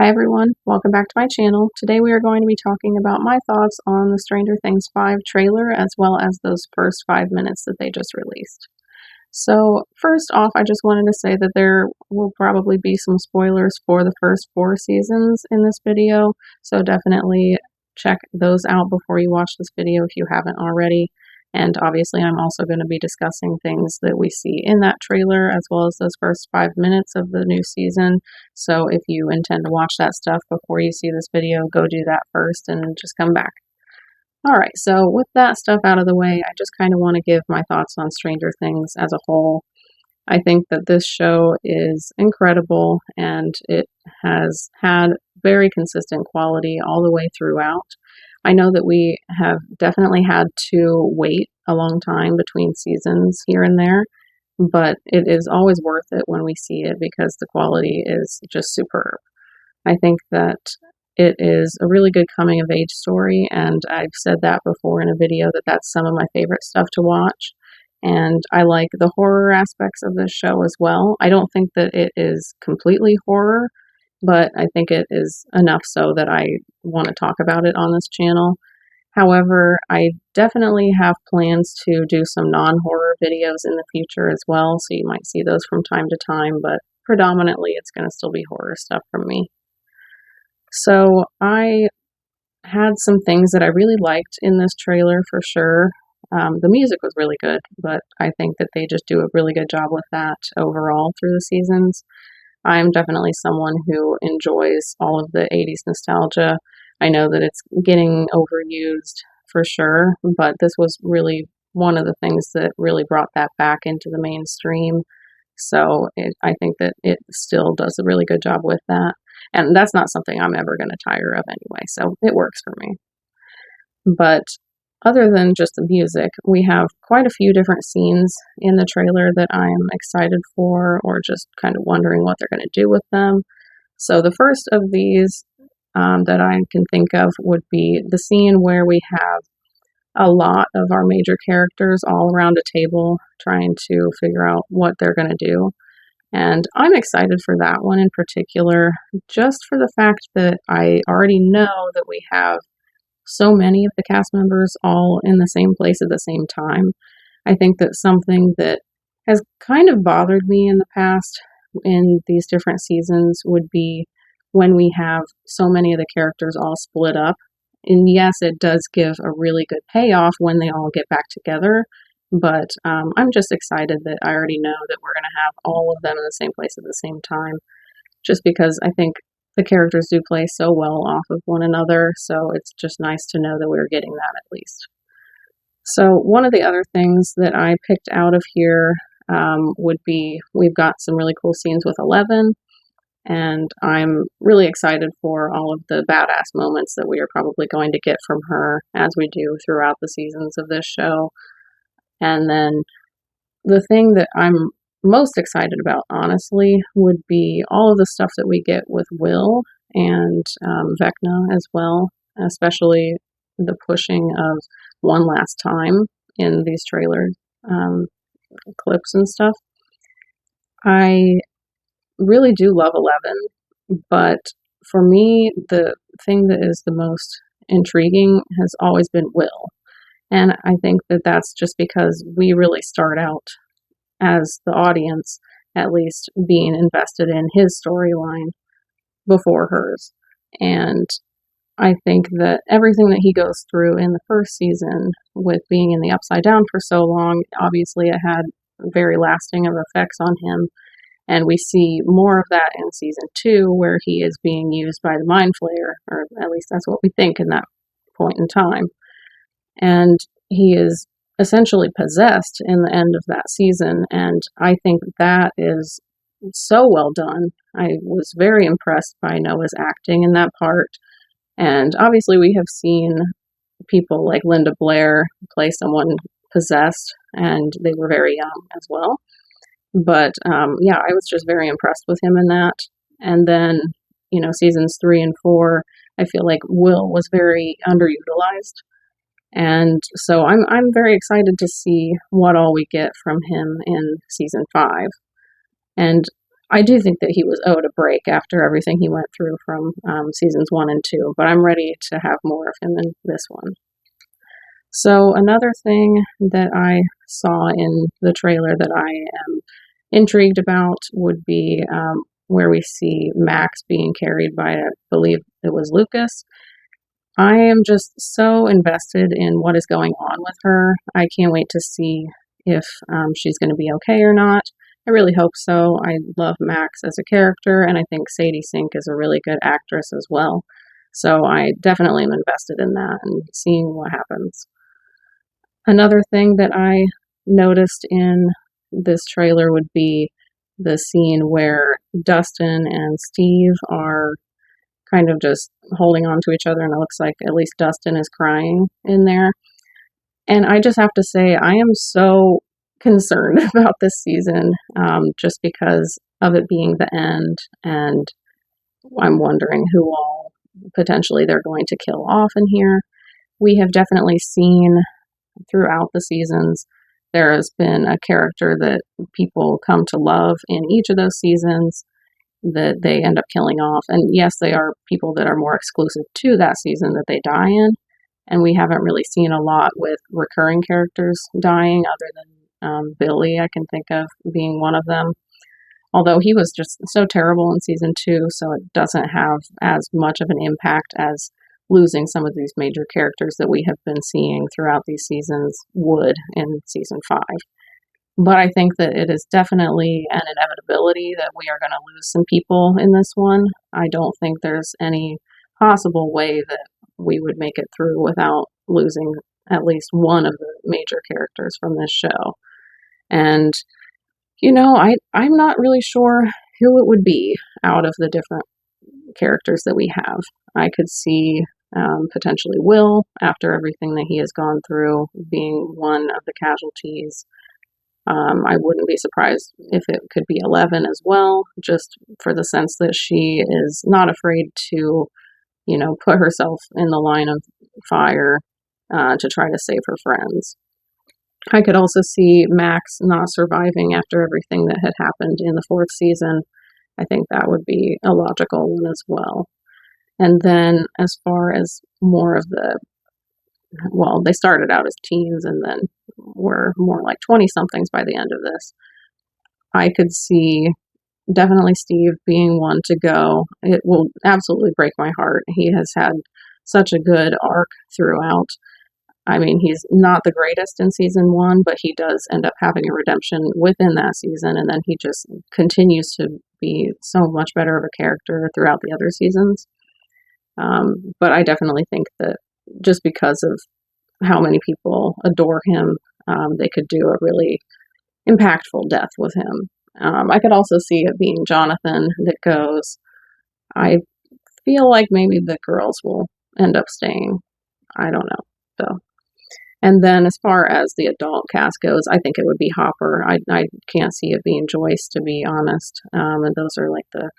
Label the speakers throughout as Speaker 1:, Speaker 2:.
Speaker 1: Hi everyone, welcome back to my channel. Today we are going to be talking about my thoughts on the Stranger Things 5 trailer as well as those first 5 minutes that they just released. So first off, I just wanted to say that there will probably be some spoilers for the first 4 seasons in this video, so definitely check those out before you watch this video if you haven't already. And obviously I'm also going to be discussing things that we see in that trailer as well as those first 5 minutes of the new season. So if you intend to watch that stuff before you see this video, go do that first and just come back. Alright, so with that stuff out of the way, I just kind of want to give my thoughts on Stranger Things as a whole. I think that this show is incredible and it has had very consistent quality all the way throughout. I know that we have definitely had to wait a long time between seasons here and there, but it is always worth it when we see it because the quality is just superb. I think that it is a really good coming of age story, and I've said that before in a video that that's some of my favorite stuff to watch. And I like the horror aspects of this show as well. I don't think that it is completely horror, but I think it is enough so that I want to talk about it on this channel. However, I definitely have plans to do some non-horror videos in the future as well, so you might see those from time to time, but predominantly it's going to still be horror stuff from me. So I had some things that I really liked in this trailer for sure. The music was really good, but I think that they just do a really good job with that overall through the seasons. I'm definitely someone who enjoys all of the 80s nostalgia. I know that it's getting overused for sure, but this was really one of the things that really brought that back into the mainstream. So I think that it still does a really good job with that. And that's not something I'm ever going to tire of anyway, so it works for me. But other than just the music, we have quite a few different scenes in the trailer that I'm excited for or just kind of wondering what they're going to do with them. So the first of these that I can think of would be the scene where we have a lot of our major characters all around a table trying to figure out what they're going to do. And I'm excited for that one in particular, just for the fact that I already know that we have so many of the cast members all in the same place at the same time. I think that something that has kind of bothered me in the past in these different seasons would be when we have so many of the characters all split up. And yes, it does give a really good payoff when they all get back together, but I'm just excited that I already know that we're going to have all of them in the same place at the same time, just because I think the characters do play so well off of one another, so it's just nice to know that we're getting that at least. So one of the other things that I picked out of here would be we've got some really cool scenes with Eleven, and I'm really excited for all of the badass moments that we are probably going to get from her as we do throughout the seasons of this show. And then the thing that I'm most excited about, honestly, would be all of the stuff that we get with Will and Vecna as well, especially the pushing of One Last Time in these trailer um, clips and stuff. I really do love 11, but for me, the thing that is the most intriguing has always been Will. And I think that that's just because we really start out as the audience, at least being invested in his storyline before hers. And I think that everything that he goes through in the first season with being in the Upside Down for so long, obviously it had very lasting of effects on him. And we see more of that in season 2, where he is being used by the Mind Flayer, or at least that's what we think in that point in time. And he is essentially possessed in the end of that season, and I think that is so well done. I was very impressed by Noah's acting in that part, and obviously we have seen people like Linda Blair play someone possessed, and they were very young as well. But yeah, I was just very impressed with him in that. And then, seasons 3 and 4, I feel like Will was very underutilized. And so I'm very excited to see what all we get from him in season 5. And I do think that he was owed a break after everything he went through from seasons 1 and 2, but I'm ready to have more of him in this one. So, another thing that I saw in the trailer that I am intrigued about would be where we see Max being carried by, I believe it was Lucas. I am just so invested in what is going on with her. I can't wait to see if she's going to be okay or not. I really hope so. I love Max as a character, and I think Sadie Sink is a really good actress as well. So I definitely am invested in that and seeing what happens. Another thing that I noticed in this trailer would be the scene where Dustin and Steve are kind of just holding on to each other, and it looks like at least Dustin is crying in there. And I just have to say, I am so concerned about this season, just because of it being the end, and I'm wondering who all potentially they're going to kill off in here. We have definitely seen throughout the seasons, there has been a character that people come to love in each of those seasons that they end up killing off. And yes, they are people that are more exclusive to that season that they die in. And we haven't really seen a lot with recurring characters dying, other than Billy, I can think of being one of them. Although he was just so terrible in season 2, so it doesn't have as much of an impact as losing some of these major characters that we have been seeing throughout these seasons would in season 5. But I think that it is definitely an inevitability that we are going to lose some people in this one. I don't think there's any possible way that we would make it through without losing at least one of the major characters from this show. And, I'm not really sure who it would be out of the different characters that we have. I could see potentially Will, after everything that he has gone through, being one of the casualties. I wouldn't be surprised if it could be 11 as well, just for the sense that she is not afraid to, put herself in the line of fire to try to save her friends. I could also see Max not surviving after everything that had happened in the 4th season. I think that would be a logical one as well. And then as far as more of they started out as teens and then were more like 20-somethings by the end of this. I could see definitely Steve being one to go. It will absolutely break my heart. He has had such a good arc throughout. I mean, he's not the greatest in season 1, but he does end up having a redemption within that season, and then he just continues to be so much better of a character throughout the other seasons. But I definitely think that just because of how many people adore him, they could do a really impactful death with him. I could also see it being Jonathan that goes. I feel like maybe the girls will end up staying. I don't know, though. And then as far as the adult cast goes, I think it would be Hopper. I can't see it being Joyce, to be honest. And those are like the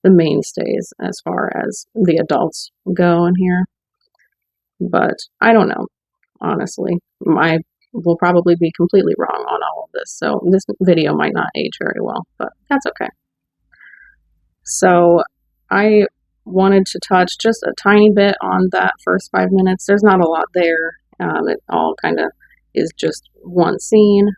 Speaker 1: mainstays as far as the adults go in here. But I don't know, honestly. I will probably be completely wrong on all of this, so this video might not age very well, but that's okay. So I wanted to touch just a tiny bit on that first 5 minutes. There's not a lot there. It all kind of is just one scene,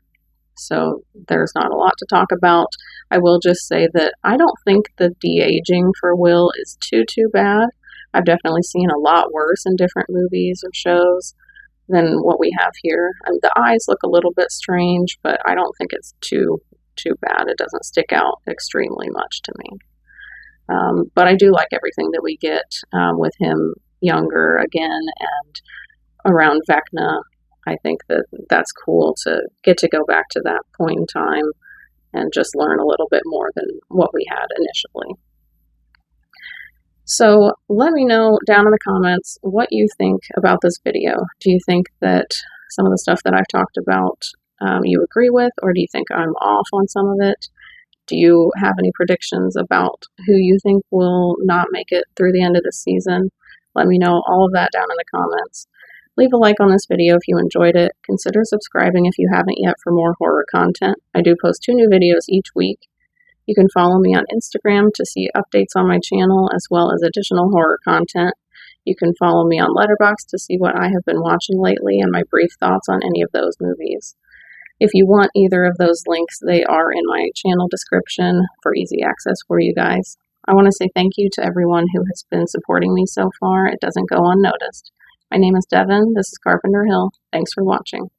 Speaker 1: so there's not a lot to talk about. I will just say that I don't think the de-aging for Will is too bad. I've definitely seen a lot worse in different movies or shows than what we have here. The eyes look a little bit strange, but I don't think it's too bad. It doesn't stick out extremely much to me. But I do like everything that we get with him younger again and around Vecna. I think that that's cool to get to go back to that point in time and just learn a little bit more than what we had initially. So let me know down in the comments what you think about this video. Do you think that some of the stuff that I've talked about you agree with, or do you think I'm off on some of it? Do you have any predictions about who you think will not make it through the end of the season? Let me know all of that down in the comments. Leave a like on this video if you enjoyed it. Consider subscribing if you haven't yet for more horror content. I do post 2 new videos each week. You can follow me on Instagram to see updates on my channel as well as additional horror content. You can follow me on Letterboxd to see what I have been watching lately and my brief thoughts on any of those movies. If you want either of those links, they are in my channel description for easy access for you guys. I want to say thank you to everyone who has been supporting me so far. It doesn't go unnoticed. My name is Devin. This is Carpenter Hill. Thanks for watching.